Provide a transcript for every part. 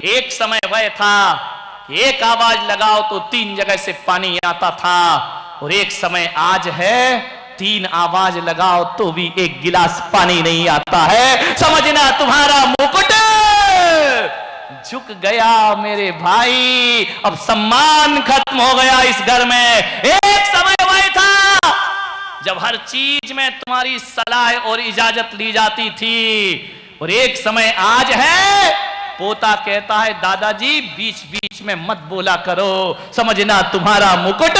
एक समय वह था कि एक आवाज लगाओ तो 3 जगह से पानी आता था, और एक समय आज है 3 आवाज लगाओ तो भी 1 गिलास पानी नहीं आता है। समझना तुम्हारा मुकुट झुक गया मेरे भाई, अब सम्मान खत्म हो गया इस घर में। एक समय वह था जब हर चीज में तुम्हारी सलाह और इजाजत ली जाती थी, और एक समय आज है पोता कहता है दादाजी बीच बीच में मत बोला करो। समझना तुम्हारा मुकुट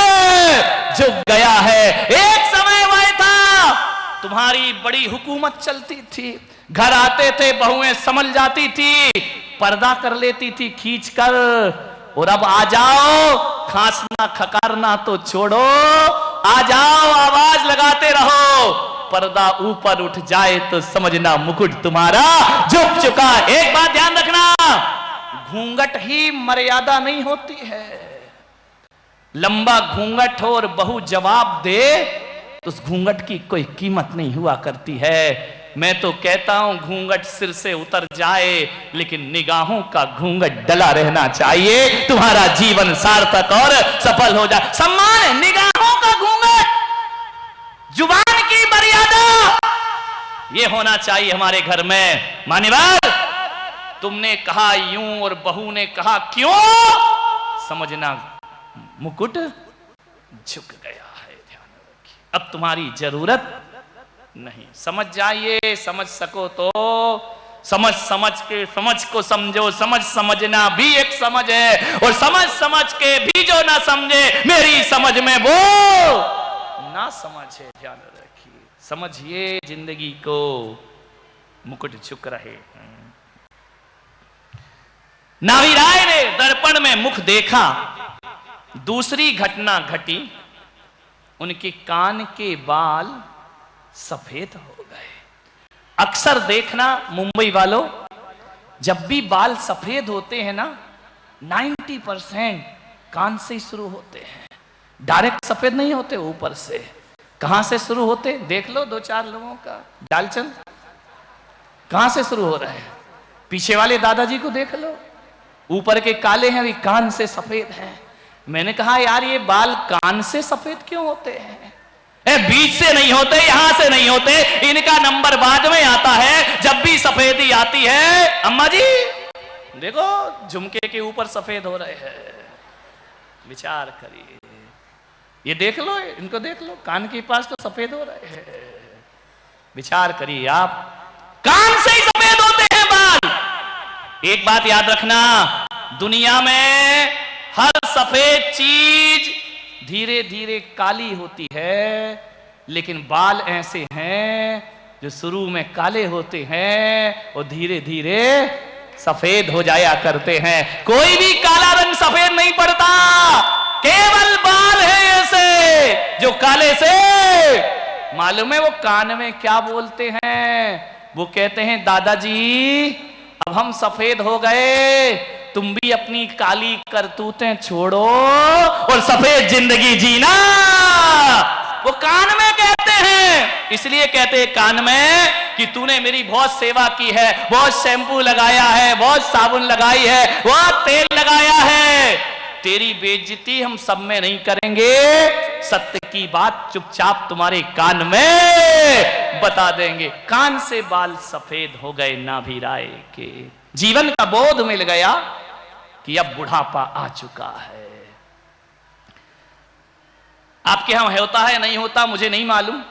झुक गया है। एक समय वह था तुम्हारी बड़ी हुकूमत चलती थी, घर आते थे बहुएं संभल जाती थी, पर्दा कर लेती थी खींच कर, और अब आ जाओ खांसना खकारना तो छोड़ो, आ जाओ आवाज लगाते रहो, पर्दा ऊपर उठ जाए तो समझना मुकुट तुम्हारा झुक चुका। एक बात ध्यान रखना, घूंघट ही मर्यादा नहीं होती है। लंबा घूंघट हो और बहू जवाब दे तो उस घूंघट की कोई कीमत नहीं हुआ करती है। मैं तो कहता हूं घूंघट सिर से उतर जाए लेकिन निगाहों का घूंघट डला रहना चाहिए, तुम्हारा जीवन सार्थक और सफल हो जाए। सम्मान निगाहों का घूंघट, जुबान की मर्यादा, ये होना चाहिए हमारे घर में। मान्यवर तुमने कहा यूं और बहू ने कहा क्यों, समझना मुकुट झुक गया है। ध्यान रखिए, अब तुम्हारी जरूरत नहीं। समझ जाइए, समझ सको तो समझ समझ के समझ को समझो। समझ समझना भी एक समझ है, और समझ समझ के भी जो ना समझे मेरी समझ में वो ना समझे। ध्यान रखिए, समझिए जिंदगी को, मुकुट झुक रहे। नाभिराय ने दर्पण में मुख देखा, दूसरी घटना घटी, उनके कान के बाल सफेद हो गए। अक्सर देखना मुंबई वालों, जब भी बाल सफेद होते हैं ना 90% कान से ही शुरू होते हैं, डायरेक्ट सफेद नहीं होते, ऊपर से। कहां से शुरू होते देख लो, 2-4 लोगों का डालचंद कहां से शुरू हो रहा है। पीछे वाले दादाजी को देख लो, ऊपर के काले हैं, अभी कान से सफेद हैं। मैंने कहा यार ये बाल कान से सफेद क्यों होते हैं? बीच से नहीं होते, यहां से नहीं होते, इनका नंबर बाद में आता है। जब भी सफेदी आती है, अम्मा जी देखो झुमके के ऊपर सफेद हो रहे हैं, विचार करिए। ये देख लो, इनको देख लो, कान के पास तो सफेद हो रहे हैं, विचार करिए आप, कान से ही सफेद होते हैं बाल। एक बात याद रखना, दुनिया में हर सफेद चीज धीरे धीरे काली होती है, लेकिन बाल ऐसे हैं जो शुरू में काले होते हैं और धीरे धीरे सफेद हो जाया करते हैं। कोई भी काला रंग सफेद नहीं पड़ता, केवल बाल है ऐसे जो काले से। मालूम है वो कान में क्या बोलते हैं? वो कहते हैं दादाजी अब हम सफेद हो गए, तुम भी अपनी काली करतूतें छोड़ो और सफेद जिंदगी जीना। वो कान में कहते हैं, इसलिए कहते हैं कान में कि तूने मेरी बहुत सेवा की है, बहुत शैम्पू लगाया है, बहुत साबुन लगाई है, बहुत तेल लगाया है, तेरी बेइज्जती हम सब में नहीं करेंगे, सत्य की बात चुपचाप तुम्हारे कान में बता देंगे। कान से बाल सफेद हो गए नाभिराय के, जीवन का बोध मिल गया कि अब बुढ़ापा आ चुका है। आपके यहां होता है नहीं होता मुझे नहीं मालूम,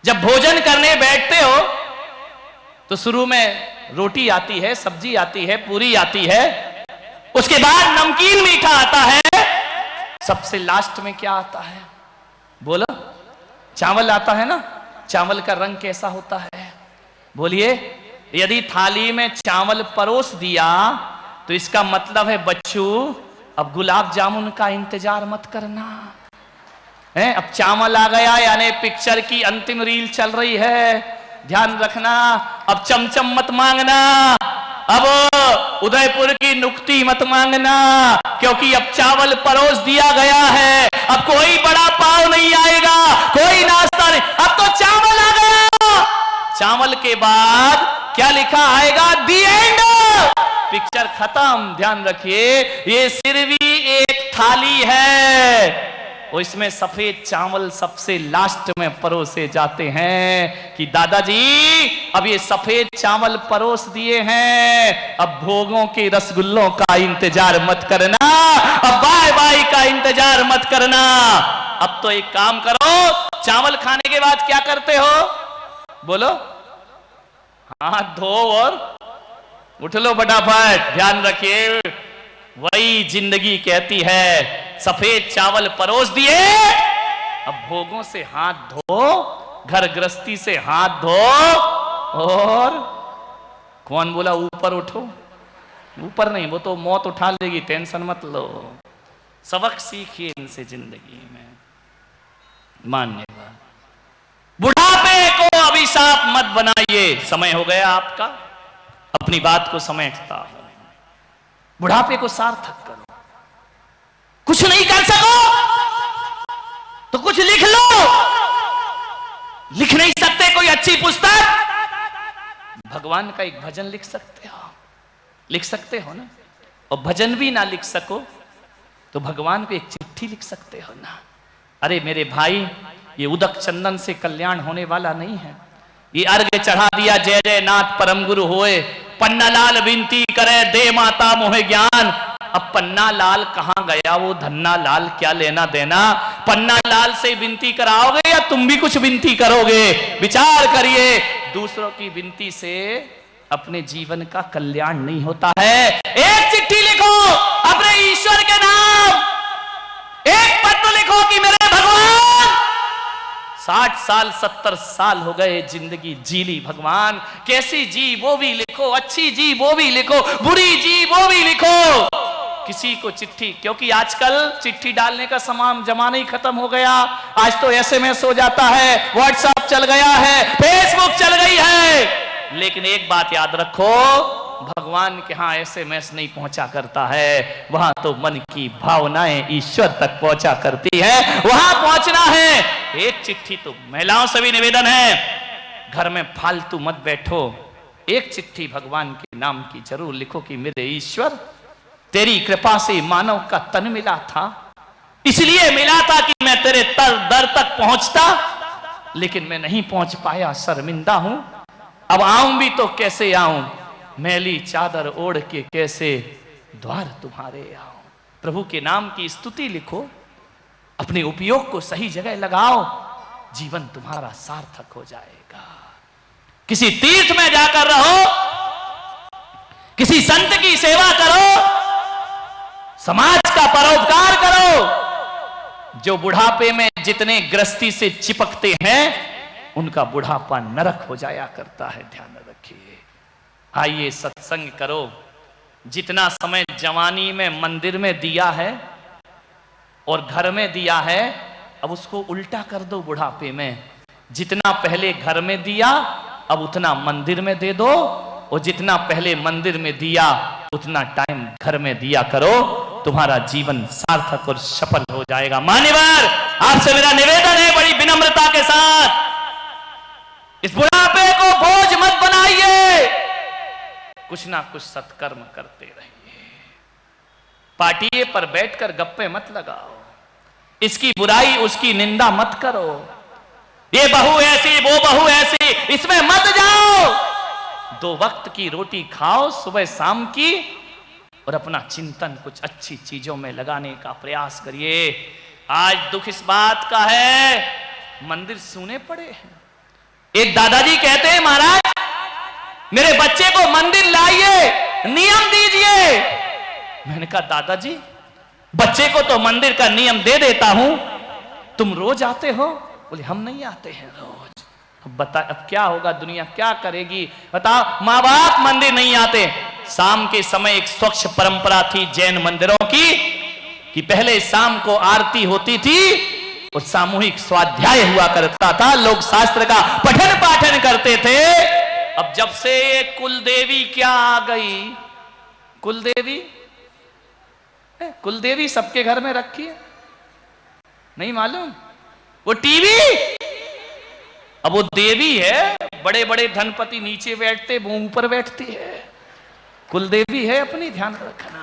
जब भोजन करने बैठते हो तो शुरू में रोटी आती है, सब्जी आती है, पूरी आती है, उसके बाद नमकीन मीठा आता है, सबसे लास्ट में क्या आता है बोलो? चावल आता है ना। चावल का रंग कैसा होता है बोलिए? यदि थाली में चावल परोस दिया तो इसका मतलब है बच्चू अब गुलाब जामुन का इंतजार मत करना है, अब चावल आ गया, यानी पिक्चर की अंतिम रील चल रही है, ध्यान रखना। अब चमचम मत मांगना, अब उदयपुर की नुक्ती मत मांगना, क्योंकि अब चावल परोस दिया गया है। अब कोई बड़ा पाव नहीं आएगा, कोई नाश्ता नहीं, अब तो चावल आ गया, चावल के बाद क्या लिखा आएगा? दी एंड, पिक्चर खत्म। ध्यान रखिए, ये सिर्फ एक थाली है और इसमें सफेद चावल सबसे लास्ट में परोसे जाते हैं कि दादाजी अब ये सफेद चावल परोस दिए हैं, अब भोगों के रसगुल्लों का इंतजार मत करना, अब बाय बाय का इंतजार मत करना। अब तो एक काम करो, चावल खाने के बाद क्या करते हो? बोलो। हाथ धो और उठ लो फटाफट। ध्यान रखिए, वही जिंदगी कहती है। सफेद चावल परोस दिए, अब भोगों से हाथ धो, घर गृहस्थी से हाथ धो, और कौन बोला ऊपर उठो? ऊपर नहीं, वो तो मौत उठा लेगी, टेंशन मत लो। सबक सीखिए इनसे जिंदगी में। मान्यवाद। बुढ़ापे को अभिशाप मत बनाइए। समय हो गया आपका, अपनी बात को समेटता हूं। बुढ़ापे को सार्थक करो। कुछ नहीं कर सको तो कुछ लिख लो। लिख नहीं सकते कोई अच्छी पुस्तक, भगवान का एक भजन लिख सकते हो। लिख सकते हो ना? और भजन भी ना लिख सको तो भगवान को एक चिट्ठी लिख सकते हो ना। अरे मेरे भाई, ये उदक चंदन से कल्याण होने वाला नहीं है। ये अर्घ चढ़ा दिया, जय जय नाथ परम गुरु होए, पन्ना लाल विनती करे दे माता मोहे ज्ञान। अब पन्ना लाल कहां गया? वो धन्ना लाल क्या लेना देना? पन्ना लाल से विनती कराओगे या तुम भी कुछ विनती करोगे? विचार करिए। दूसरों की विनती से अपने जीवन का कल्याण नहीं होता है। एक चिट्ठी लिखो अपने ईश्वर के नाम, एक पत्र लिखो कि मेरे भगवान 60 साल 70 साल हो गए, जिंदगी जी ली भगवान, कैसी जी वो भी लिखो, अच्छी जी वो भी लिखो, बुरी जी वो भी लिखो। किसी को चिट्ठी, क्योंकि आजकल चिट्ठी डालने का जमाना ही खत्म हो गया। आज तो एसएमएस हो जाता है, व्हाट्सएप चल गया है, फेसबुक चल गई है। लेकिन एक बात याद रखो, भगवान के यहां एसएमएस नहीं पहुंचा करता है, वहां तो मन की भावनाएं ईश्वर तक पहुंचा करती है, वहां पहुंचना है। एक चिट्ठी तो महिलाओं से भी निवेदन है, घर में फालतू मत बैठो, एक चिट्ठी भगवान के नाम की जरूर लिखो कि मेरे ईश्वर तेरी कृपा से मानव का तन मिला था, इसलिए मिला था कि मैं तेरे दर तक पहुंचता, लेकिन मैं नहीं पहुंच पाया, शर्मिंदा हूं। अब आऊं भी तो कैसे आऊं, मैली चादर ओढ़ के कैसे द्वार तुम्हारे आऊं। प्रभु के नाम की स्तुति लिखो, अपने उपयोग को सही जगह लगाओ, जीवन तुम्हारा सार्थक हो जाएगा। किसी तीर्थ में जाकर रहो, किसी संत की सेवा करो, समाज का परोपकार करो। जो बुढ़ापे में जितने गृहस्थी से चिपकते हैं उनका बुढ़ापा नरक हो जाया करता है। ध्यान रखिए। आइए सत्संग करो। जितना समय जवानी में मंदिर में दिया है और घर में दिया है, अब उसको उल्टा कर दो बुढ़ापे में। जितना पहले घर में दिया अब उतना मंदिर में दे दो, और जितना पहले मंदिर में दिया उतना टाइम घर में दिया करो। तुम्हारा जीवन सार्थक और सफल हो जाएगा। मान्यवर, आपसे मेरा निवेदन है बड़ी विनम्रता के साथ, इस बुढ़ापे को बोझ मत बनाइए, कुछ ना कुछ सत्कर्म करते रहिए। पार्टी पर बैठकर गप्पे मत लगाओ, इसकी बुराई उसकी निंदा मत करो, ये बहू ऐसी वो बहू ऐसी, इसमें मत जाओ। 2 वक्त की रोटी खाओ, सुबह शाम की, और अपना चिंतन कुछ अच्छी चीजों में लगाने का प्रयास करिए। आज दुख इस बात का है, मंदिर सूने पड़े हैं। एक दादाजी कहते हैं, महाराज मेरे बच्चे को मंदिर लाइए, नियम दीजिए। मैंने कहा दादाजी बच्चे को तो मंदिर का नियम दे देता हूं, तुम रोज आते हो? बोले हम नहीं आते हैं रोज। अब बता, अब क्या होगा, दुनिया क्या करेगी बताओ। माँ बाप मंदिर नहीं आते। शाम के समय एक स्वच्छ परंपरा थी जैन मंदिरों की, कि पहले शाम को आरती होती थी और सामूहिक स्वाध्याय हुआ करता था, लोग शास्त्र का पठन पाठन करते थे। अब जब से ये कुलदेवी क्या आ गई, कुलदेवी सबके घर में रखी है, नहीं मालूम? वो टीवी, अब वो देवी है, बड़े बड़े धनपति नीचे बैठते, वो ऊपर बैठती है। कुल देवी है अपनी, ध्यान रखना।